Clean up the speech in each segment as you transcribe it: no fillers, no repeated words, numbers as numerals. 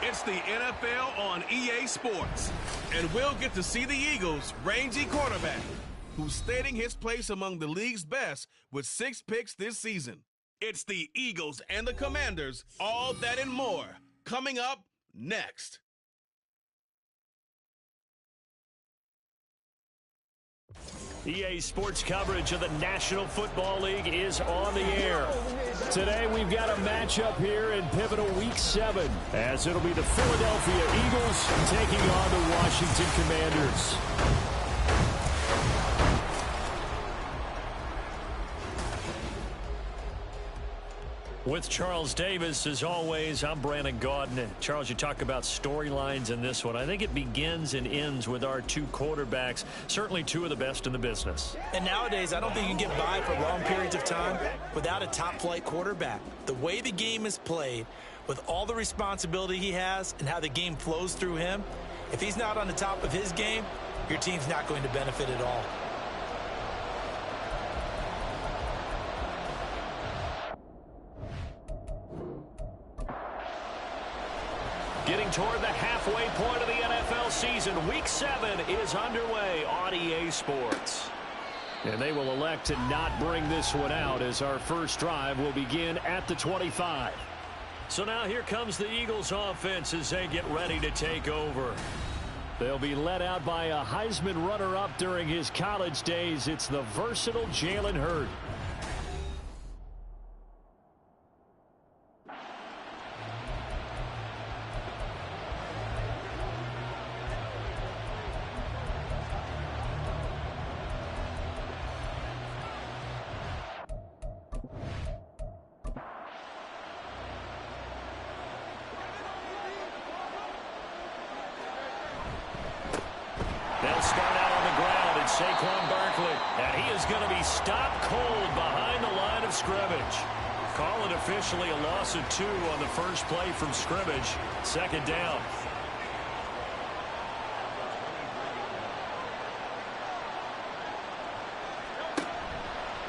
It's the NFL on EA Sports. And we'll get to see the Eagles' rangy quarterback, who's stating his place among the league's best with 6 picks this season. It's the Eagles and the Commanders, all that and more, coming up next. EA Sports coverage of the National Football League is on the air. Today we've got a matchup here in pivotal Week 7, as it'll be the Philadelphia Eagles taking on the Washington Commanders. With Charles Davis, as always, I'm Brandon Gaudin. Charles, you talk about storylines in this one. I think it begins and ends with our 2 quarterbacks, certainly 2 of the best in the business. And nowadays, I don't think you can get by for long periods of time without a top-flight quarterback. The way the game is played, with all the responsibility he has and how the game flows through him, if he's not on the top of his game, your team's not going to benefit at all. Getting toward the halfway point of the NFL season, Week 7 is underway on EA Sports. And they will elect to not bring this one out, as our first drive will begin at the 25. So now here comes the Eagles offense as they get ready to take over. They'll be led out by a Heisman runner-up during his college days. It's the versatile Jalen Hurts. They'll start out on the ground, and Saquon Barkley. And he is going to be stopped cold behind the line of scrimmage. Call it officially a loss of 2 on the first play from scrimmage. Second down.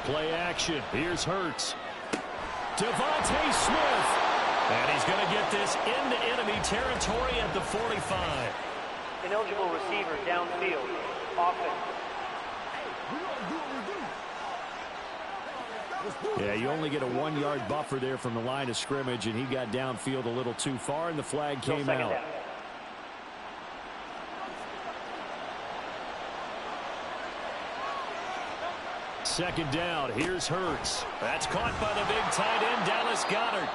Play action. Here's Hurts. Devontae Smith. And he's going to get this into enemy territory at the 45. Ineligible receiver downfield. Offense. Yeah, you only get a 1-yard buffer there from the line of scrimmage, and he got downfield a little too far, and the flag came out. Down. Second down. Here's Hurts. That's caught by the big tight end, Dallas Goedert.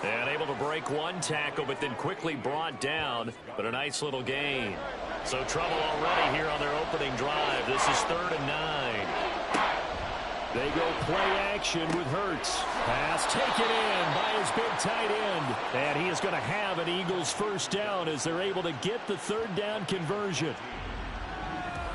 And able to break one tackle, but then quickly brought down. But a nice little gain. So trouble already here on their opening drive. This is 3rd and 9. They go play action with Hurts. Pass taken in by his big tight end. And he is going to have an Eagles first down as they're able to get the 3rd down conversion.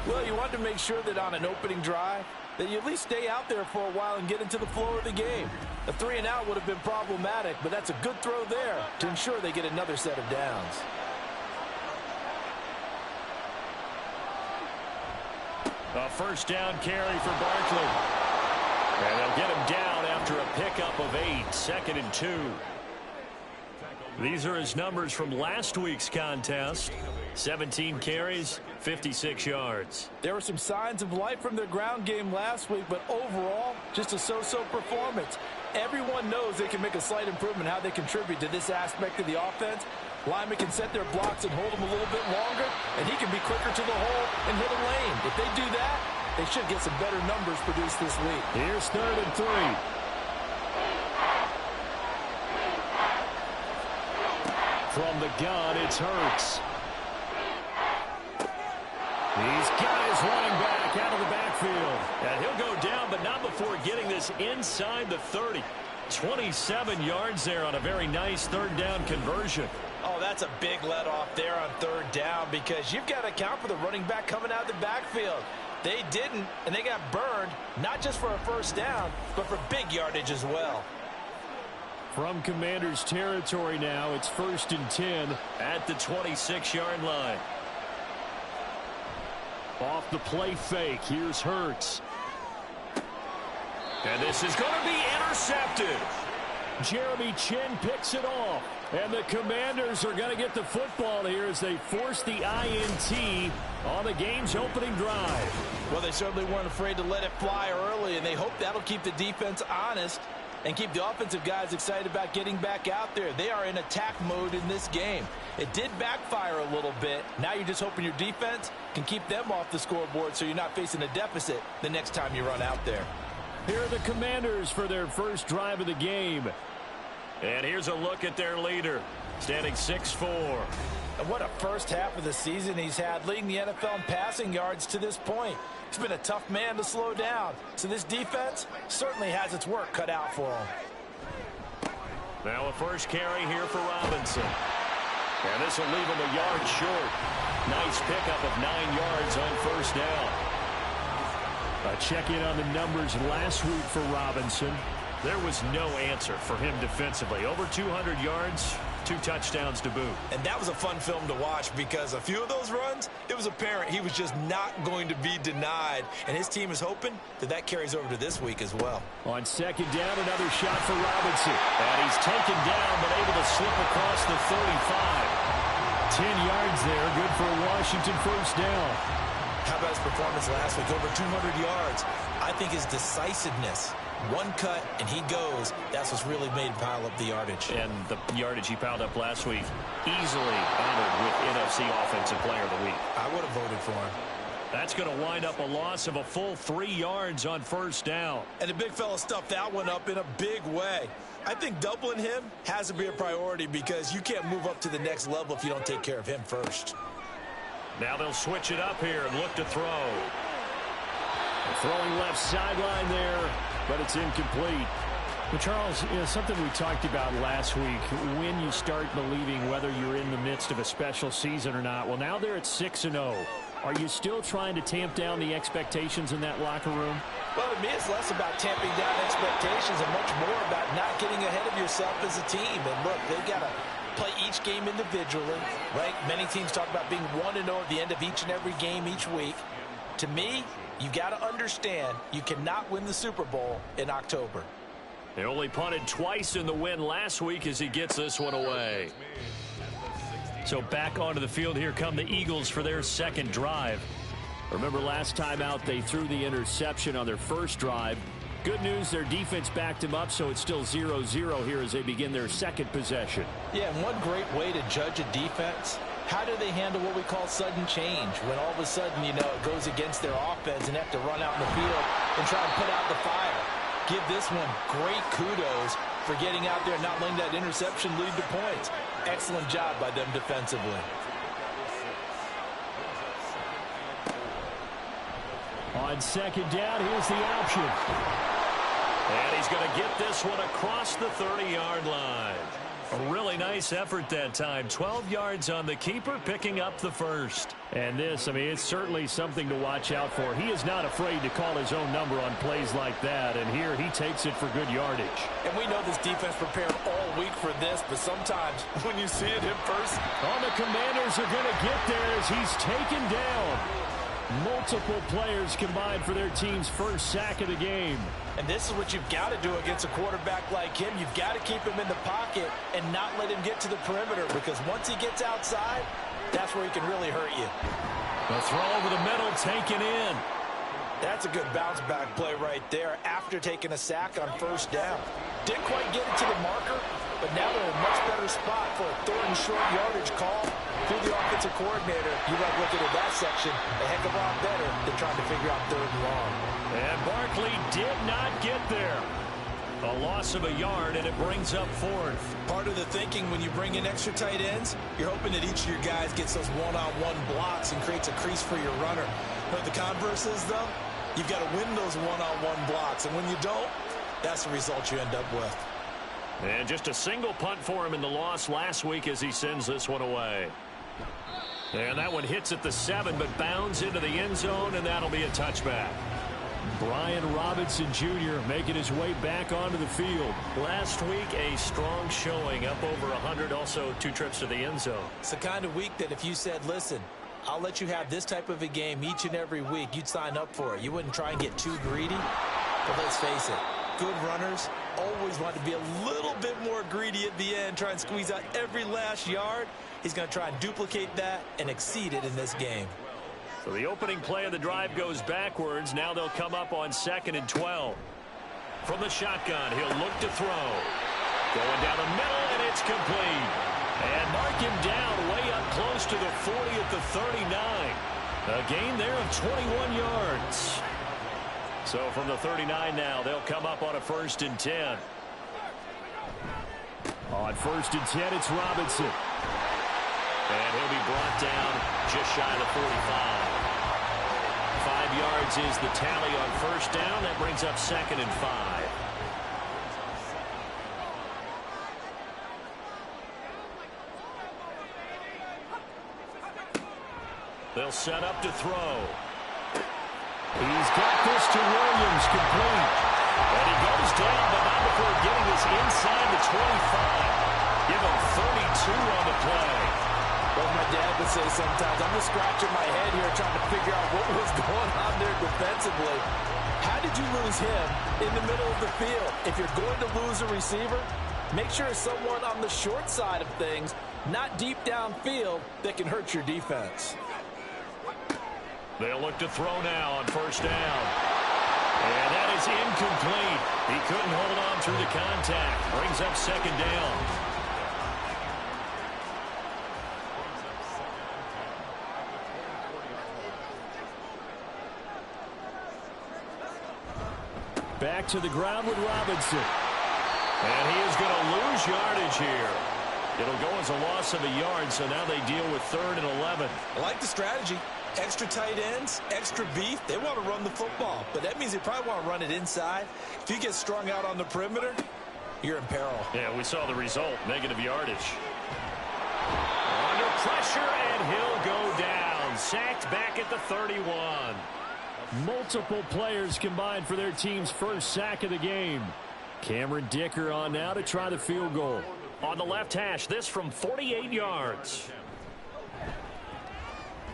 Well, you want to make sure that on an opening drive, that you at least stay out there for a while and get into the flow of the game. A 3-and-out would have been problematic, but that's a good throw there to ensure they get another set of downs. A first down carry for Barkley. And they'll get him down after a pickup of 8, 2nd and 2. These are his numbers from last week's contest. 17 carries, 56 yards. There were some signs of life from their ground game last week, but overall, just a so-so performance. Everyone knows they can make a slight improvement how they contribute to this aspect of the offense. Linemen can set their blocks and hold them a little bit longer, and he can be quicker to the hole and hit a lane. If they do that, they should get some better numbers produced this week. Here's 3rd and 3. From the gun, it's Hurts. He's got his running back out of the backfield. And he'll go down, but not before getting this inside the 30. 27 yards there on a very nice 3rd down conversion. Oh, that's a big let off there on 3rd down, because you've got to account for the running back coming out of the backfield. They didn't, and they got burned, not just for a first down, but for big yardage as well. From Commanders territory now, it's 1st and 10 at the 26-yard line. Off the play fake, here's Hurts. And this is going to be intercepted. Jeremy Chin picks it off. And the Commanders are going to get the football here as they force the INT on the game's opening drive. Well, they certainly weren't afraid to let it fly early, and they hope that'll keep the defense honest and keep the offensive guys excited about getting back out there. They are in attack mode in this game. It did backfire a little bit. Now you're just hoping your defense can keep them off the scoreboard so you're not facing a deficit the next time you run out there. Here are the Commanders for their first drive of the game. And here's a look at their leader, standing 6'4". And what a first half of the season he's had, leading the NFL in passing yards to this point. He's been a tough man to slow down. So this defense certainly has its work cut out for him. Now a first carry here for Robinson. And this will leave him a yard short. Nice pickup of 9 yards on first down. A check-in on the numbers last week for Robinson. There was no answer for him defensively. Over 200 yards, 2 touchdowns to boot. And that was a fun film to watch because a few of those runs, it was apparent he was just not going to be denied. And his team is hoping that that carries over to this week as well. On second down, another shot for Robinson. And he's taken down but able to slip across the 35. 10 yards there, good for a Washington first down. How about his performance last week? Over 200 yards. I think his decisiveness. One cut, and he goes. That's what's really made him pile up the yardage. And the yardage he piled up last week, easily honored with NFC Offensive Player of the Week. I would have voted for him. That's going to wind up a loss of a full 3 yards on first down. And the big fella stuffed that one up in a big way. I think doubling him has to be a priority because you can't move up to the next level if you don't take care of him first. Now they'll switch it up here and look to throw. Throwing left sideline there, but it's incomplete. But Charles, something we talked about last week, when you start believing whether you're in the midst of a special season or not. Well, now they're at 6-0. Are you still trying to tamp down the expectations in that locker room? Well, to me, it's less about tamping down expectations and much more about not getting ahead of yourself as a team. And look, they've got to play each game individually, right? Many teams talk about being 1-0 at the end of each and every game each week. To me, you got to understand you cannot win the Super Bowl in October. They only punted twice in the win last week as he gets this one away. So back onto the field here come the Eagles for their second drive. Remember last time out they threw the interception on their first drive. Good news, their defense backed him up, so it's still 0-0 here as they begin their second possession. Yeah, and one great way to judge a defense, how do they handle what we call sudden change? When all of a sudden, it goes against their offense and they have to run out in the field and try and put out the fire. Give this one great kudos for getting out there and not letting that interception lead to points. Excellent job by them defensively. On second down, here's the option. And he's going to get this one across the 30-yard line. A really nice effort that time. 12 yards on the keeper, picking up the first. And this, it's certainly something to watch out for. He is not afraid to call his own number on plays like that. And here he takes it for good yardage. And we know this defense prepared all week for this, but sometimes when you see it in person. The Commanders are going to get there as he's taken down. Multiple players combined for their team's first sack of the game. And this is what you've got to do against a quarterback like him. You've got to keep him in the pocket and not let him get to the perimeter, because once he gets outside, that's where he can really hurt you. The throw over the middle taken in. That's a good bounce back play right there after taking a sack on first down. Didn't quite get it to the marker, but now they're in a much better spot for a third and short yardage call. Through the offensive coordinator, you like looking at that section a heck of a lot better than trying to figure out third and long. And Barkley did not get there. A loss of a yard, and it brings up fourth. Part of the thinking when you bring in extra tight ends, you're hoping that each of your guys gets those one-on-one blocks and creates a crease for your runner. But the converse is, though, you've got to win those one-on-one blocks. And when you don't, that's the result you end up with. And just a single punt for him in the loss last week as he sends this one away. And that one hits at the 7, but bounds into the end zone, and that'll be a touchback. Brian Robinson Jr. making his way back onto the field. Last week, a strong showing, up over 100, also 2 trips to the end zone. It's the kind of week that if you said, listen, I'll let you have this type of a game each and every week, you'd sign up for it. You wouldn't try and get too greedy. But let's face it, good runners always want to be a little bit more greedy at the end, try and squeeze out every last yard. He's going to try and duplicate that and exceed it in this game. So the opening play of the drive goes backwards. Now they'll come up on 2nd and 12. From the shotgun, he'll look to throw. Going down the middle, and it's complete. And mark him down way up close to the 40 at the 39. A gain there of 21 yards. So from the 39 now, they'll come up on a 1st and 10. On 1st and 10, it's Robinson. And he'll be brought down just shy of the 45. 5 yards is the tally on 1st down. That brings up 2nd and 5. They'll set up to throw. He's got this to Williams, complete. And he goes down, but not before getting this inside the 25. Give him 32 on the play. Well, my dad would say sometimes, I'm just scratching my head here trying to figure out what was going on there defensively. How did you lose him in the middle of the field? If you're going to lose a receiver, make sure it's someone on the short side of things, not deep downfield, that can hurt your defense. They'll look to throw now on 1st down. And that is incomplete. He couldn't hold on through the contact. Brings up 2nd down. Back to the ground with Robinson. And he is going to lose yardage here. It'll go as a loss of a yard, so now they deal with 3rd and 11. I like the strategy. Extra tight ends, extra beef. They want to run the football, but that means they probably want to run it inside. If you get strung out on the perimeter, you're in peril. Yeah, we saw the result, negative yardage. Under pressure, and he'll go down. Sacked back at the 31. Multiple players combined for their team's 1st sack of the game. Cameron Dicker on now to try the field goal. On the left hash, this from 48 yards.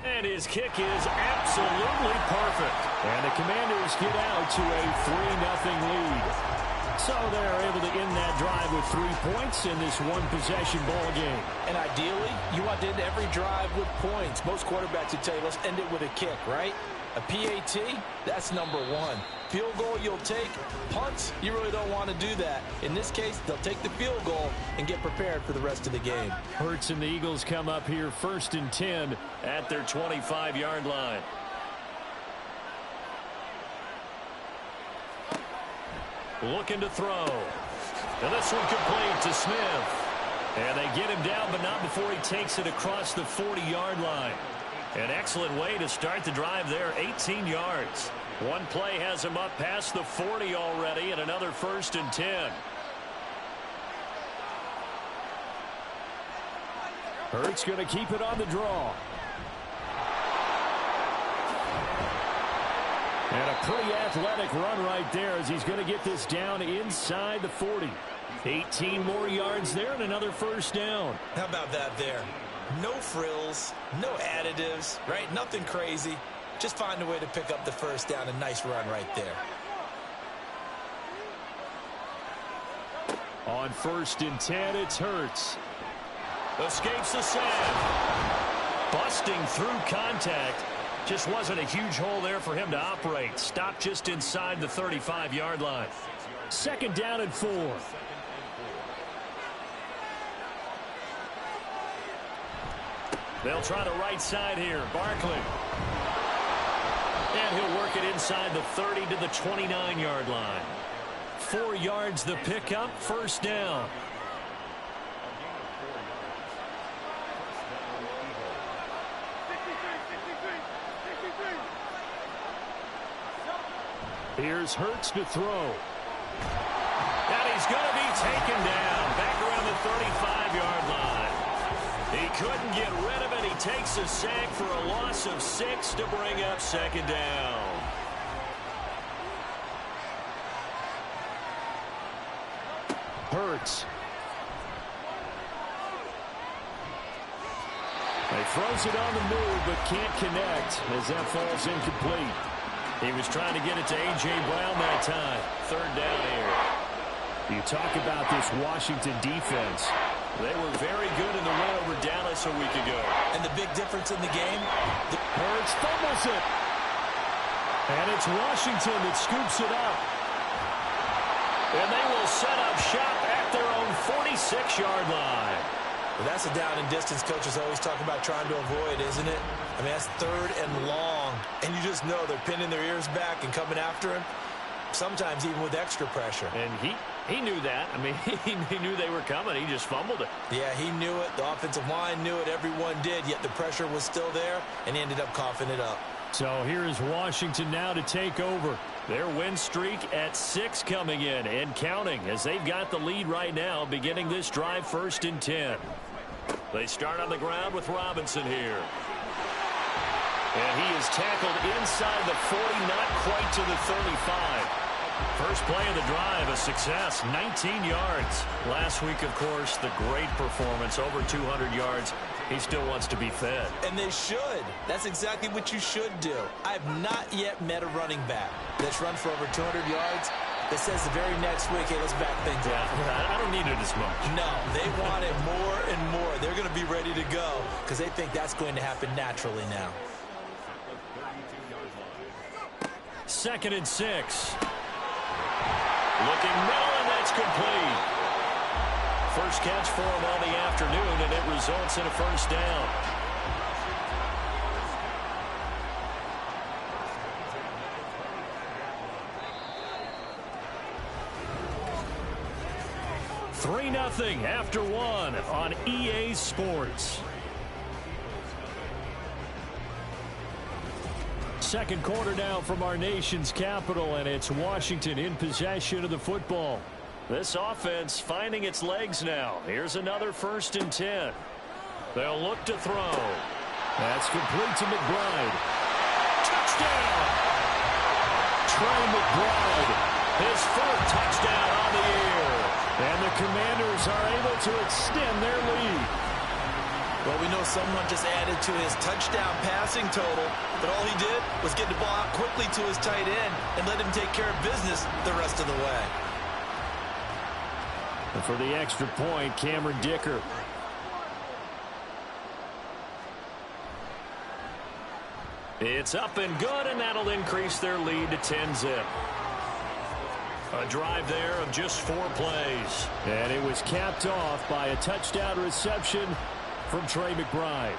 And his kick is absolutely perfect. And the Commanders get out to a 3-0 lead. So they're able to end that drive with 3 points in this one-possession ball game. And ideally, you want to end every drive with points. Most quarterbacks would tell you, let's end it with a kick, right? A PAT, that's number 1. Field goal you'll take. Punts, you really don't want to do that. In this case, they'll take the field goal and get prepared for the rest of the game. Hurts and the Eagles come up here 1st and 10 at their 25-yard line. Looking to throw. And this one complete to Smith. And they get him down, but not before he takes it across the 40-yard line. An excellent way to start the drive there, 18 yards. One play has him up past the 40 already, and another 1st and 10. Hurts going to keep it on the draw. And a pretty athletic run right there as he's going to get this down inside the 40. 18 more yards there and another 1st down. How about that there? No frills, no additives, right? Nothing crazy. Just find a way to pick up the 1st down. A nice run right there. On 1st and 10, it's Hurts. Escapes the sack. Busting through contact. Just wasn't a huge hole there for him to operate. Stopped just inside the 35-yard line. 2nd down and 4. They'll try the right side here. Barkley. And he'll work it inside the 30 to the 29-yard line. 4 yards the pickup, 1st down. Here's Hurts to throw. And he's going to be taken down back around the 35-yard line. He couldn't get rid of it. He takes a sack for a loss of 6 to bring up 2nd down. Hurts. He throws it on the move but can't connect as that falls incomplete. He was trying to get it to A.J. Brown that time. Third down here. You talk about this Washington defense. They were very good in the win over Dallas a week ago. And the big difference in the game? Hurts fumbles it. And it's Washington that scoops it up. And they will set up shop at their own 46-yard line. Well, that's a down and distance coaches always talk about trying to avoid, isn't it? I mean, that's third and long. And you just know they're pinning their ears back and coming after him, sometimes even with extra pressure. And he knew that. I mean, he knew they were coming. He just fumbled it. Yeah, he knew it. The offensive line knew it. Everyone did, yet the pressure was still there, and he ended up coughing it up. So here is Washington now to take over. Their win streak at 6 coming in and counting as they've got the lead right now beginning this drive 1st and 10. They start on the ground with Robinson here. And he is tackled inside the 40, not quite to the 35. First play of the drive, a success, 19 yards. Last week, of course, the great performance, over 200 yards. He still wants to be fed. And they should. That's exactly what you should do. I've not yet met a running back that's run for over 200 yards that says the very next week, hey, let's back things up. I don't need it as much. No, they want it more and more. They're going to be ready to go because they think that's going to happen naturally now. 2nd and 6. Looking middle, and that's complete. First catch for him on the afternoon, and it results in a first down. Three 0 after 1 on EA Sports. Second quarter now from our nation's capital, and it's Washington in possession of the football. This offense finding its legs now. Here's another 1st and 10. They'll look to throw. That's complete to McBride. Touchdown! Trey McBride. His 4th touchdown on the year. And the Commanders are able to extend their lead. Well, we know someone just added to his touchdown passing total, but all he did was get the ball out quickly to his tight end and let him take care of business the rest of the way. And for the extra point, Cameron Dicker. It's up and good, and that'll increase their lead to 10-zip. A drive there of just 4 plays. And it was capped off by a touchdown reception from Trey McBride.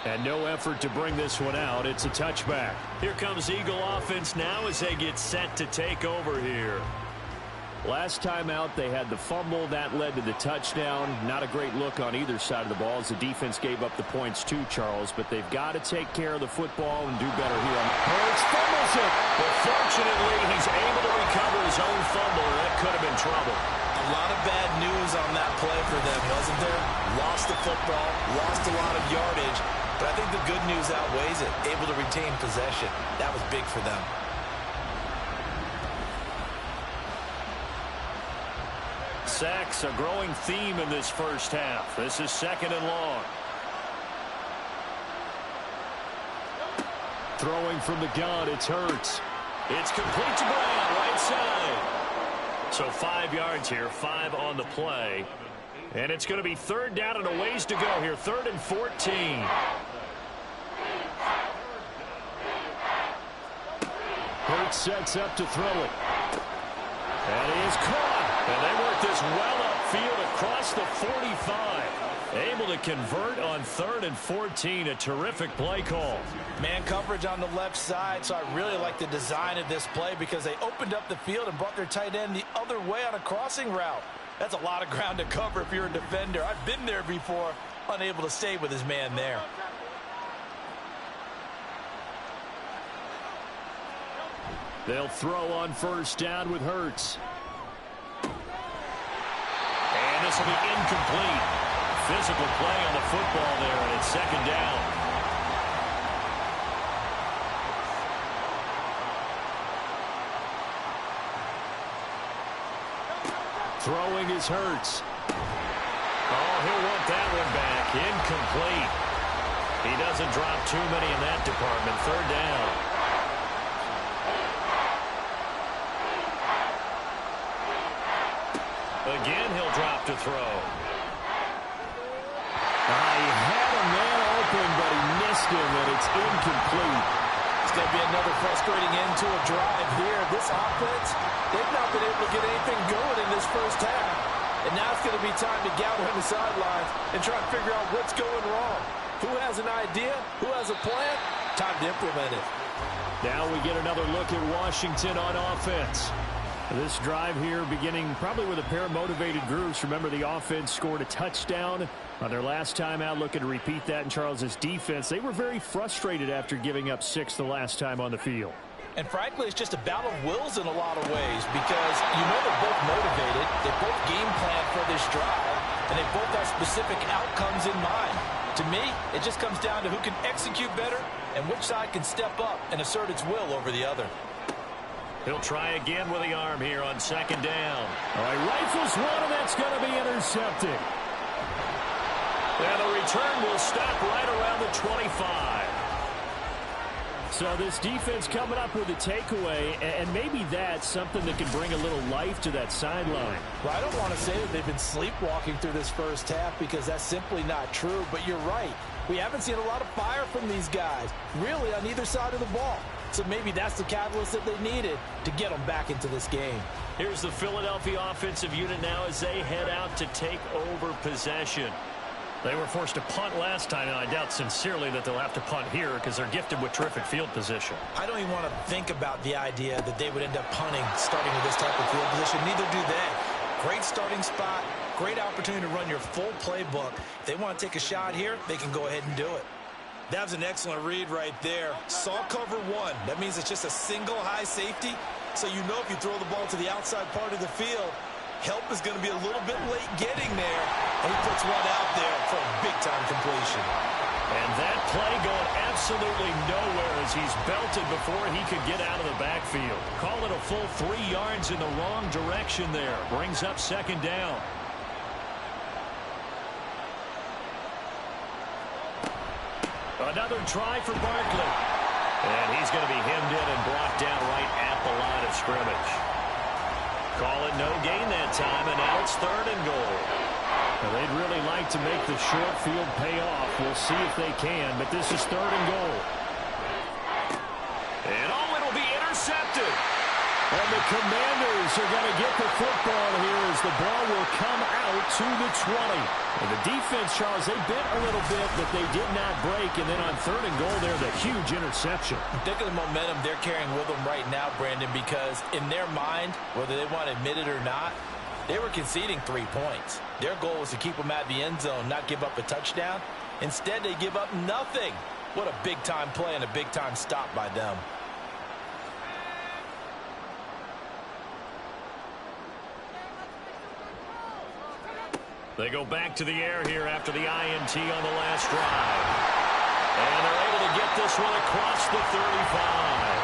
And no effort to bring this one out. It's a touchback. Here comes Eagle offense now as they get set to take over here. Last time out, they had the fumble. That led to the touchdown. Not a great look on either side of the ball as the defense gave up the points too, Charles. But they've got to take care of the football and do better here. Hurts fumbles it. But fortunately, he's able to recover his own fumble, or that could have been trouble. A lot of bad news on that play for them, wasn't there? Lost the football, lost a lot of yardage. But I think the good news outweighs it. Able to retain possession. That was big for them. Sacks, a growing theme in this first half. This is 2nd and long. Throwing from the gun, it's Hurts. It's complete to Brown, right side. So 5 yards here, 5 on the play. And it's going to be 3rd down and a ways to go here, 3rd and 14. Hurts sets up to throw it. And he is caught. And they work this well upfield across the 45. Able to convert on 3rd and 14. A terrific play call. Man coverage on the left side, so I really like the design of this play because they opened up the field and brought their tight end the other way on a crossing route. That's a lot of ground to cover if you're a defender. I've been there before, unable to stay with his man there. They'll throw on 1st down with Hurts. And this will be incomplete. Physical play on the football there, and it's 2nd down. Throwing is Hurts. Oh, he'll want that one back. Incomplete. He doesn't drop too many in that department. 3rd down. Again, he'll drop to throw. He had a man open, but he missed him, and it's incomplete. It's going to be another frustrating end to a drive here. This offense, they've not been able to get anything going in this first half. And now it's going to be time to gather on the sidelines and try to figure out what's going wrong. Who has an idea? Who has a plan? Time to implement it. Now we get another look at Washington on offense. This drive here beginning probably with a pair of motivated groups. Remember, the offense scored a touchdown on their last time out. Looking to repeat that in Charles's defense. They were very frustrated after giving up 6 the last time on the field. And frankly, it's just a battle of wills in a lot of ways because you know they're both motivated. They both game plan for this drive, and they both have specific outcomes in mind. To me, it just comes down to who can execute better and which side can step up and assert its will over the other. He'll try again with the arm here on second down. All right, rifles one, and that's going to be intercepted. And the return will stop right around the 25. So this defense coming up with a takeaway, and maybe that's something that can bring a little life to that sideline. Well, I don't want to say that they've been sleepwalking through this first half because that's simply not true, but you're right. We haven't seen a lot of fire from these guys, really, on either side of the ball. So maybe that's the catalyst that they needed to get them back into this game. Here's the Philadelphia offensive unit now as they head out to take over possession. They were forced to punt last time, and I doubt sincerely that they'll have to punt here because they're gifted with terrific field position. I don't even want to think about the idea that they would end up punting starting with this type of field position. Neither do they. Great starting spot, great opportunity to run your full playbook. If they want to take a shot here, they can go ahead and do it. That was an excellent read right there. Saw cover one. That means it's just a single high safety. So you know if you throw the ball to the outside part of the field, help is going to be a little bit late getting there. And he puts one out there for a big-time completion. And that play going absolutely nowhere as he's belted before he could get out of the backfield. Call it a full 3 yards in the wrong direction there. Brings up second down. Another try for Barkley. And he's going to be hemmed in and brought down right at the line of scrimmage. Call it no gain that time, and now it's 3rd and goal. Well, they'd really like to make the short field pay off. We'll see if they can, but this is 3rd and goal. And it'll be intercepted. And the Commanders are going to get the football here as the ball will come out to the 20. And the defense, Charles, they bit a little bit, but they did not break. And then on 3rd and goal, there's a huge interception. Think of the momentum they're carrying with them right now, Brandon, because in their mind, whether they want to admit it or not, they were conceding 3 points. Their goal was to keep them at the end zone, not give up a touchdown. Instead, they give up nothing. What a big-time play and a big-time stop by them. They go back to the air here after the INT on the last drive. And they're able to get this one across the 35.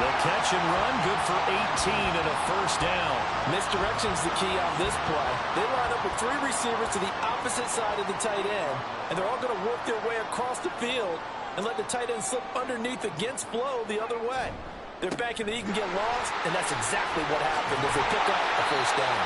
The catch and run, good for 18 and a first down. Misdirection's the key on this play. They line up with 3 receivers to the opposite side of the tight end, and they're all going to work their way across the field and let the tight end slip underneath against flow the other way. They're banking that he can get lost, and that's exactly what happened as they pick up a first down.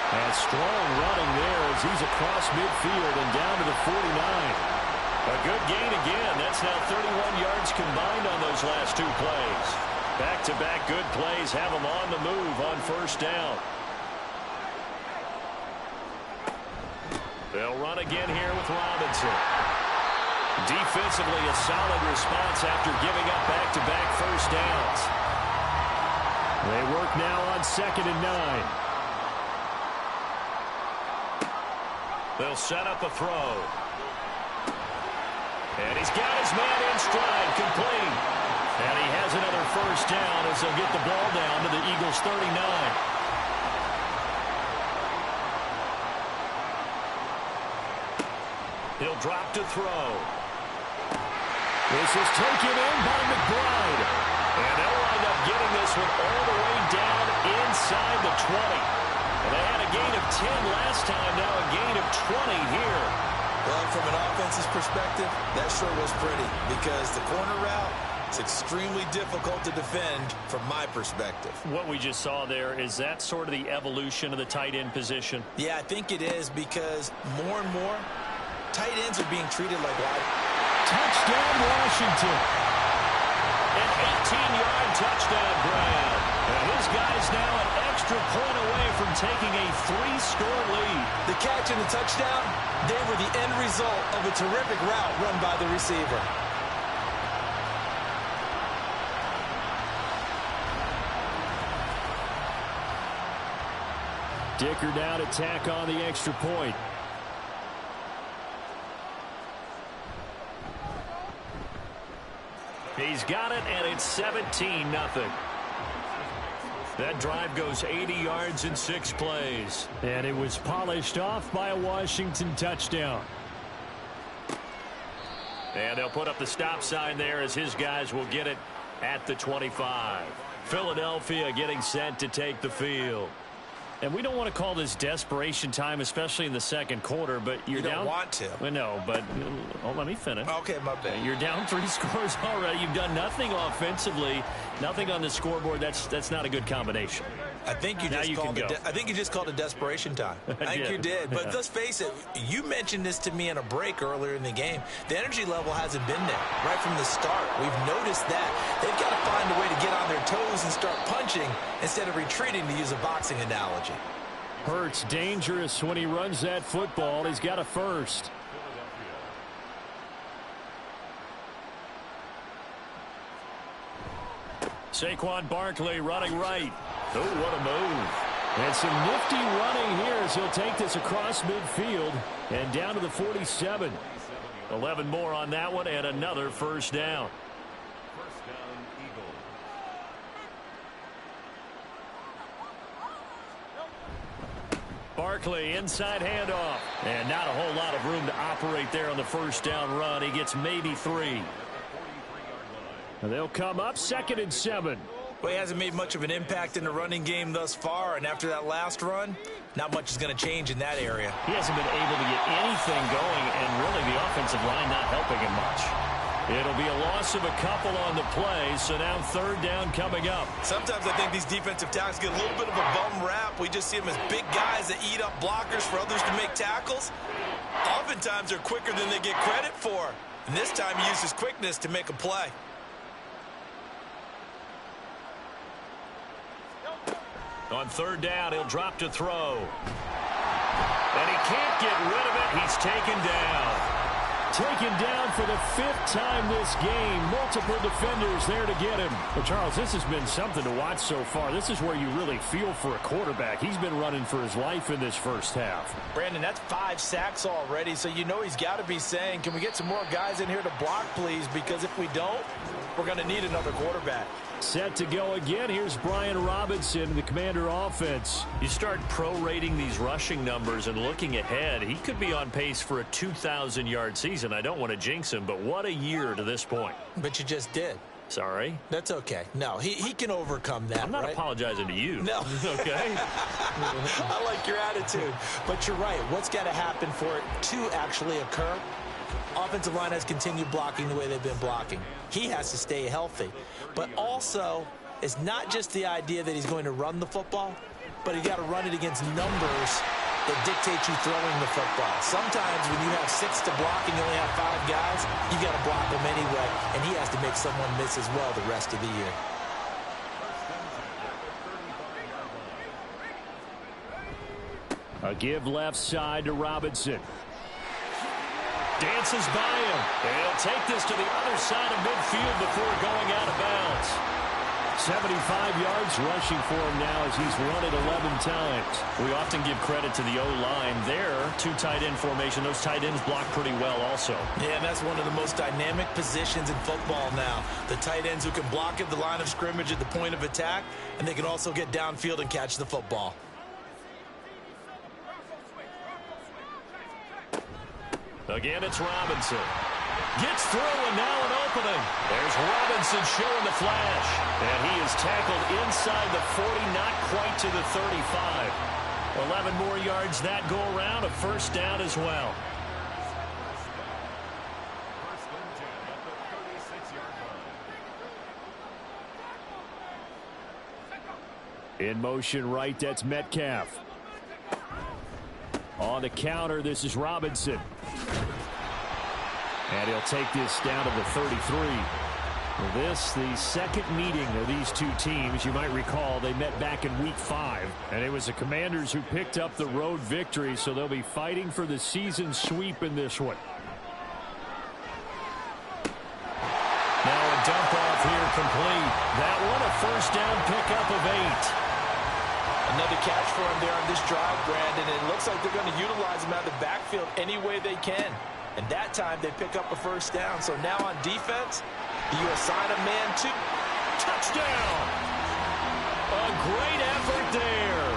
And strong running there as he's across midfield and down to the 49. A good gain again. That's now 31 yards combined on those last 2 plays. Back-to-back good plays have them on the move on first down. They'll run again here with Robinson. Defensively, a solid response after giving up back-to-back first downs. They work now on 2nd and 9. They'll set up a throw. And he's got his man in stride, complete. And he has another first down as they'll get the ball down to the Eagles' 39. He'll drop to throw. This is taken in by McBride. And they'll wind up getting this one all the way down inside the 20. And they had a gain of 10 last time, now a gain of 20 here. Well, from an offense's perspective, that sure was pretty because the corner route, It's extremely difficult to defend from my perspective. What we just saw there, is that sort of the evolution of the tight end position? Yeah, I think it is, because more and more tight ends are being treated like wide. Touchdown, Washington. An 18-yard touchdown grab. And his guy's now an extra point away from taking a 3-score lead. The catch and the touchdown, they were the end result of a terrific route run by the receiver. Dicker down to tack on the extra point. He's got it, and it's 17-0. That drive goes 80 yards in 6 plays. And it was polished off by a Washington touchdown. And they'll put up the stop sign there as his guys will get it at the 25. Philadelphia getting set to take the field. And we don't want to call this desperation time, especially in the second quarter, but you're down. You don't want to. I know, but let me finish. Okay, my bad. You're down 3 scores already. You've done nothing offensively, nothing on the scoreboard. That's not a good combination. I think you just called it desperation time. I think you did. But let's face it, you mentioned this to me in a break earlier in the game. The energy level hasn't been there right from the start. We've noticed that. They've got to find a way to get on their toes and start punching instead of retreating, to use a boxing analogy. Hurts dangerous when he runs that football. He's got a first. Saquon Barkley running right. Oh, what a move. And some nifty running here as he'll take this across midfield and down to the 47. 11 more on that one and another first down. Barkley inside handoff. And not a whole lot of room to operate there on the first down run. He gets maybe 3. And they'll come up 2nd and 7. Well, he hasn't made much of an impact in the running game thus far, and after that last run, not much is going to change in that area. He hasn't been able to get anything going, and really the offensive line not helping him much. It'll be a loss of a couple on the play, so now 3rd down coming up. Sometimes I think these defensive tackles get a little bit of a bum rap. We just see them as big guys that eat up blockers for others to make tackles. Oftentimes they're quicker than they get credit for, and this time he uses quickness to make a play. On 3rd down, he'll drop to throw. And he can't get rid of it. He's taken down. Taken down for the 5th time this game. Multiple defenders there to get him. Well, Charles, this has been something to watch so far. This is where you really feel for a quarterback. He's been running for his life in this first half. Brandon, that's 5 sacks already, so you know he's got to be saying, can we get some more guys in here to block, please? Because if we don't, we're going to need another quarterback. Set to go again. Here's Brian Robinson, the Commander offense. You start prorating these rushing numbers and looking ahead. He could be on pace for a 2,000-yard season. I don't want to jinx him, but what a year to this point. But you just did. Sorry? That's okay. No, he can overcome that. I'm not apologizing to you. No. Okay? I like your attitude. But you're right. What's got to happen for it to actually occur? Offensive line has continued blocking the way they've been blocking. He has to stay healthy. But also, it's not just the idea that he's going to run the football, but he's got to run it against numbers that dictate you throwing the football. Sometimes when you have 6 to block and you only have 5 guys, you got to block them anyway, and he has to make someone miss as well the rest of the year. A give left side to Robinson. Dances by him. And he'll take this to the other side of midfield before going out of bounds. 75 yards rushing for him now as he's run it 11 times. We often give credit to the O-line there. 2 tight end formation. Those tight ends block pretty well also. Yeah, and that's one of the most dynamic positions in football now. The tight ends who can block at the line of scrimmage at the point of attack, and they can also get downfield and catch the football. Again, it's Robinson. Gets through, and now an opening. There's Robinson showing the flash. And he is tackled inside the 40, not quite to the 35. 11 more yards that go around, a first down as well. In motion right, that's Metcalf. On the counter, this is Robinson. And he'll take this down to the 33. This, the second meeting of these two teams. You might recall they met back in Week 5. And it was the Commanders who picked up the road victory, so they'll be fighting for the season sweep in this one. Now a dump off here complete. That one a first down pickup of 8. Another catch for him there on this drive, Brandon. It looks like they're going to utilize him out of the backfield any way they can. And that time they pick up a first down. So now on defense, you assign a man to touchdown. A great effort there.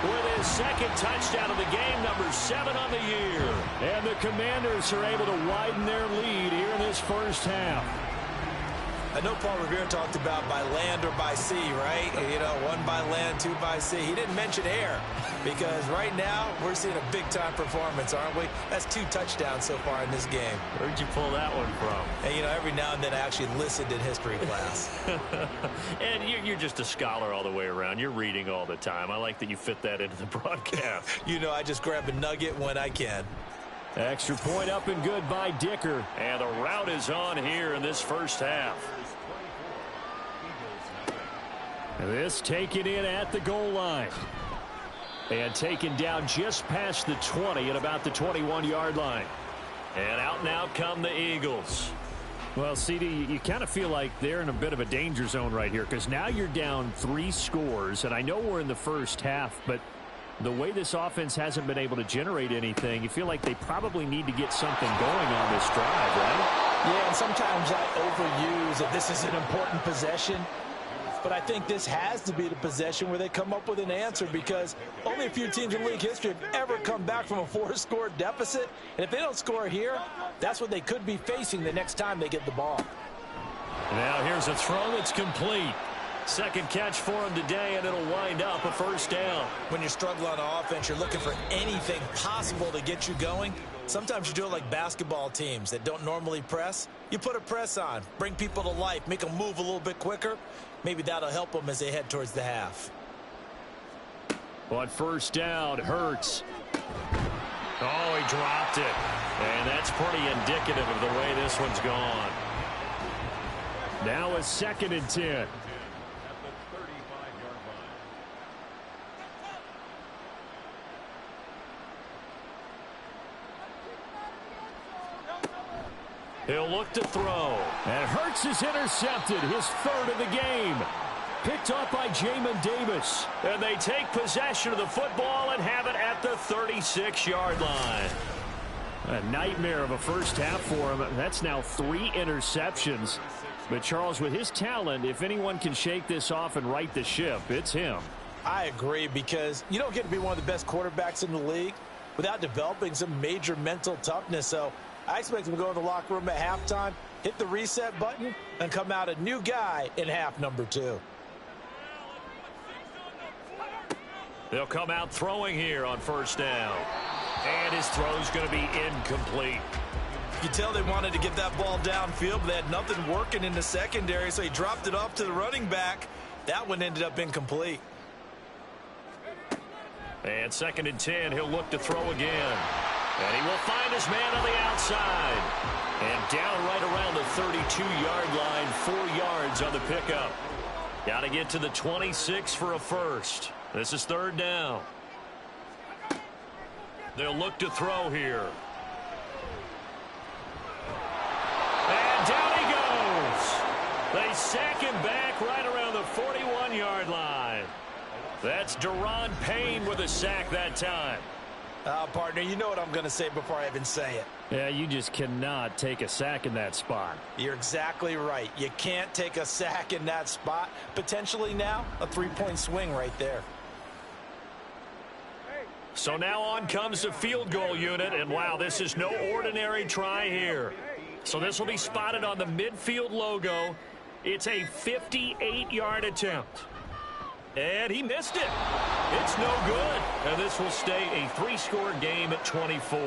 With his second touchdown of the game, number 7 on the year. And the Commanders are able to widen their lead here in this first half. I know Paul Revere talked about by land or by sea, right? You know, 1 by land, 2 by sea. He didn't mention air because right now we're seeing a big-time performance, aren't we? That's 2 touchdowns so far in this game. Where'd you pull that one from? And, you know, every now and then I actually listened in history class. And you're just a scholar all the way around. You're reading all the time. I like that you fit that into the broadcast. You know, I just grab a nugget when I can. Extra point up and good by Dicker. And the route is on here in this first half. This taken in at the goal line. And taken down just past the 20 at about the 21-yard line. And out now come the Eagles. Well, CD, you kind of feel like they're in a bit of a danger zone right here because now you're down 3 scores. And I know we're in the first half, but the way this offense hasn't been able to generate anything, you feel like they probably need to get something going on this drive, right? Yeah, and sometimes I overuse that this is an important possession. But I think this has to be the possession where they come up with an answer because only a few teams in league history have ever come back from a 4-score deficit. And if they don't score here, that's what they could be facing the next time they get the ball. Now here's a throw that's complete. Second catch for him today, and it'll wind up a first down. When you struggle on offense, you're looking for anything possible to get you going. Sometimes you do it like basketball teams that don't normally press. You put a press on, bring people to life, make them move a little bit quicker. Maybe that'll help them as they head towards the half. On first down, Hurts. Oh, he dropped it. And that's pretty indicative of the way this one's gone. Now a 2nd and 10. He'll look to throw. And Hurts is intercepted, his 3rd of the game. Picked off by Jamin Davis. And they take possession of the football and have it at the 36-yard line. A nightmare of a first half for him. That's now 3 interceptions. But Charles, with his talent, if anyone can shake this off and right the ship, it's him. I agree because you don't get to be one of the best quarterbacks in the league without developing some major mental toughness. So I expect him to go in the locker room at halftime, hit the reset button, and come out a new guy in half number 2. They'll come out throwing here on first down. And his throw's going to be incomplete. You tell they wanted to get that ball downfield, but they had nothing working in the secondary, so he dropped it off to the running back. That one ended up incomplete. And 2nd and 10, he'll look to throw again. And he will find his man on the outside. And down right around the 32-yard line, 4 yards on the pickup. Got to get to the 26 for a first. This is 3rd down. They'll look to throw here. And down he goes. They sack him back right around the 41-yard line. That's Deron Payne with a sack that time. Partner, you know what I'm going to say before I even say it. Yeah, you just cannot take a sack in that spot. You're exactly right. You can't take a sack in that spot. Potentially now, a 3-point swing right there. So now on comes the field goal unit, and wow, this is no ordinary try here. So this will be spotted on the midfield logo. It's a 58-yard attempt. And he missed it. It's no good. And this will stay a 3-score game at 24.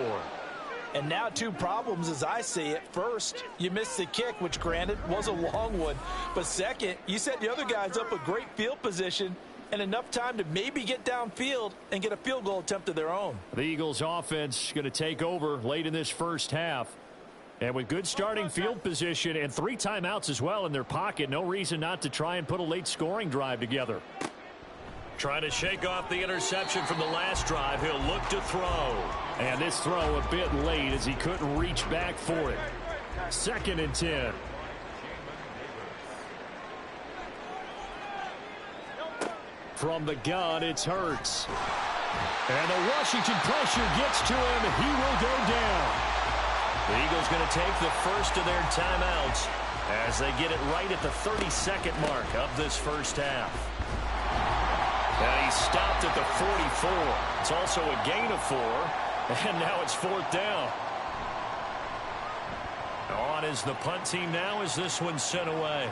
And now 2 problems as I see it. First, you missed the kick, which granted was a long one. But second, you set the other guys up a great field position. and enough time to maybe get downfield and get a field goal attempt of their own. The Eagles offense going to take over late in this first half. And with good starting field position and 3 timeouts as well in their pocket, no reason not to try and put a late scoring drive together. Trying to shake off the interception from the last drive. He'll look to throw. And this throw a bit late as he couldn't reach back for it. 2nd and 10. From the gun, it's Hurts. And the Washington pressure gets to him. He will go down. The Eagles going to take the first of their timeouts as they get it right at the 32nd mark of this first half. And he stopped at the 44. It's also a gain of 4. And now it's 4th down. On is the punt team now as this one's sent away.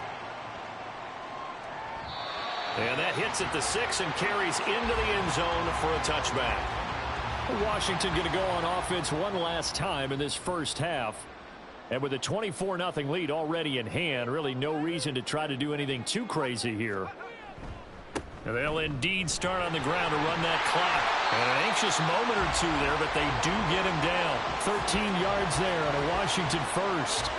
And that hits at the 6 and carries into the end zone for a touchback. Washington going to go on offense one last time in this first half. And with a 24-0 lead already in hand, really no reason to try to do anything too crazy here. And they'll indeed start on the ground to run that clock. And an anxious moment or two there, but they do get him down. 13 yards there on a Washington first.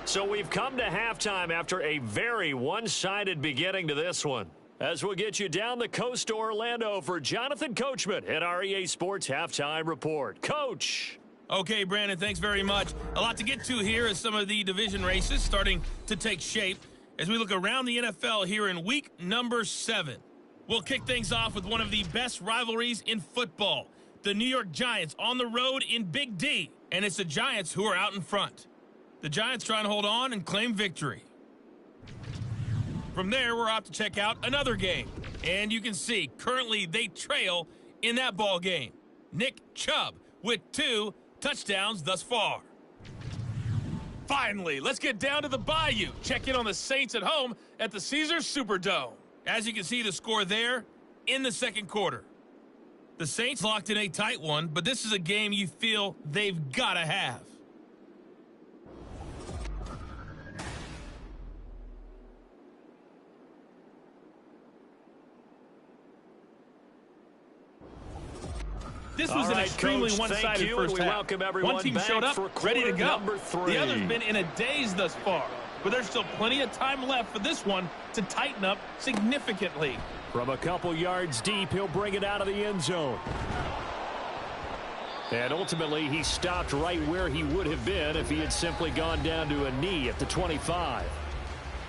So we've come to halftime after a very one-sided beginning to this one. As we'll get you down the coast to Orlando for Jonathan Coachman at our EA Sports Halftime Report. Coach! Okay, Brandon, thanks very much. A lot to get to here as some of the division races starting to take shape as we look around the NFL here in week number 7. We'll kick things off with one of the best rivalries in football. The New York Giants on the road in Big D, and it's the Giants who are out in front. The Giants trying to hold on and claim victory. From there, we're off to check out another game. And you can see, currently they trail in that ball game. Nick Chubb with 2 touchdowns thus far. Finally, let's get down to the Bayou. Check in on the Saints at home at the Caesars Superdome. As you can see, the score there in the second quarter. The Saints locked in a tight one, but this is a game you feel they've got to have. This was an extremely one-sided first half. One team showed up, ready to go. The other's been in a daze thus far. But there's still plenty of time left for this one to tighten up significantly. From a couple yards deep, he'll bring it out of the end zone. And ultimately, he stopped right where he would have been if he had simply gone down to a knee at the 25.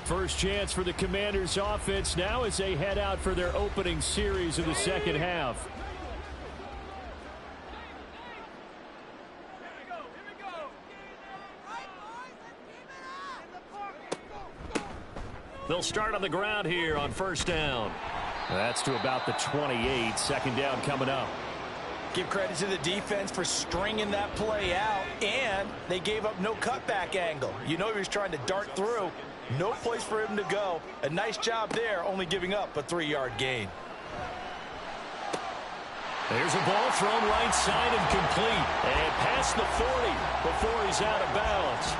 First chance for the Commanders' offense now as they head out for their opening series of the second half. They'll start on the ground here on first down. That's to about the 28. Second down coming up. Give credit to the defense for stringing that play out, and they gave up no cutback angle. You know he was trying to dart through. No place for him to go. A nice job there, only giving up a 3-yard gain. There's a ball thrown right side and complete. And past the 40 before he's out of bounds.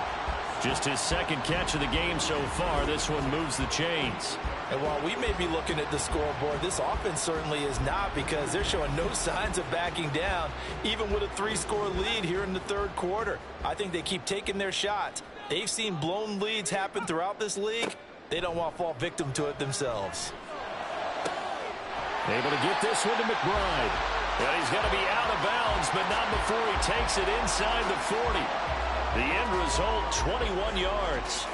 Just his second catch of the game so far. This one moves the chains. And while we may be looking at the scoreboard, this offense certainly is not, because they're showing no signs of backing down, even with a 3-score lead here in the third quarter. I think they keep taking their shots. They've seen blown leads happen throughout this league. They don't want to fall victim to it themselves. Able to get this one to McBride. And he's going to be out of bounds, but not before he takes it inside the 40. The end result, 21 yards.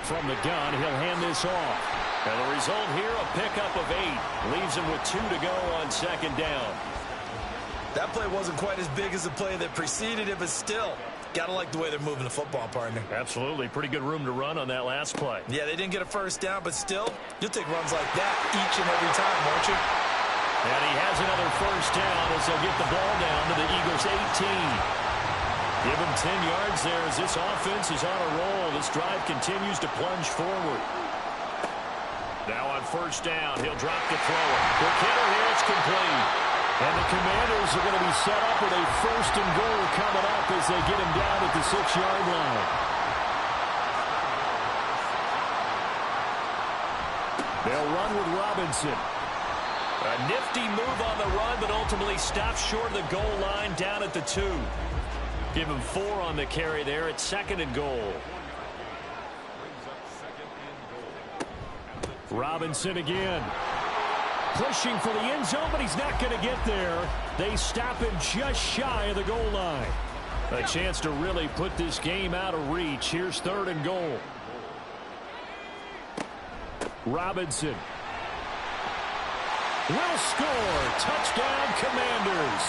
From the gun, he'll hand this off. And the result here, a pickup of 8. Leaves him with 2 to go on second down. That play wasn't quite as big as the play that preceded it, but still, gotta like the way they're moving the football, partner. Absolutely. Pretty good room to run on that last play. Yeah, they didn't get a first down, but still, you'll take runs like that each and every time, won't you? And he has another first down as they'll get the ball down to the Eagles' 18. Give him 10 yards there as this offense is on a roll. This drive continues to plunge forward. Now on first down, he'll drop the throw. Quick hitter here, it's complete. And the Commanders are going to be set up with a first and goal coming up as they get him down at the 6-yard line. They'll run with Robinson. A nifty move on the run, but ultimately stops short of the goal line down at the 2. Give him 4 on the carry there at 2nd and goal. Robinson again. Pushing for the end zone, but he's not going to get there. They stop him just shy of the goal line. A chance to really put this game out of reach. Here's 3rd and goal. Robinson will score. Touchdown, Commanders.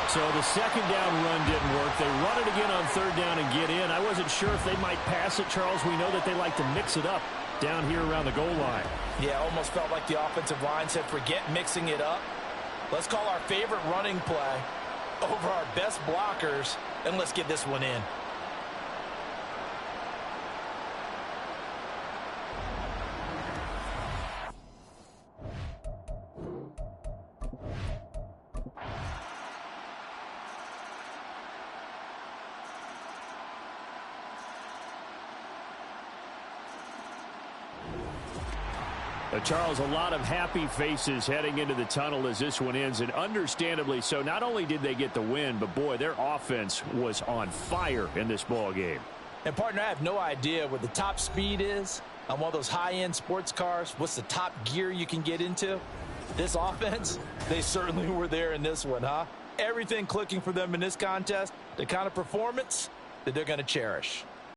So the 2nd down run didn't work. They run it again on 3rd down and get in. I wasn't sure if they might pass it, Charles. We know that they like to mix it up down here around the goal line. Yeah, almost felt like the offensive line said, forget mixing it up. Let's call our favorite running play over our best blockers, and let's get this one in. Charles, a lot of happy faces heading into the tunnel as this one ends, and understandably so. Not only did they get the win, but boy, their offense was on fire in this ball game. And partner, I have no idea what the top speed is on one of those high-end sports cars. What's the top gear you can get into? This offense, they certainly were there in this one, huh? Everything clicking for them in this contest, the kind of performance that they're going to cherish.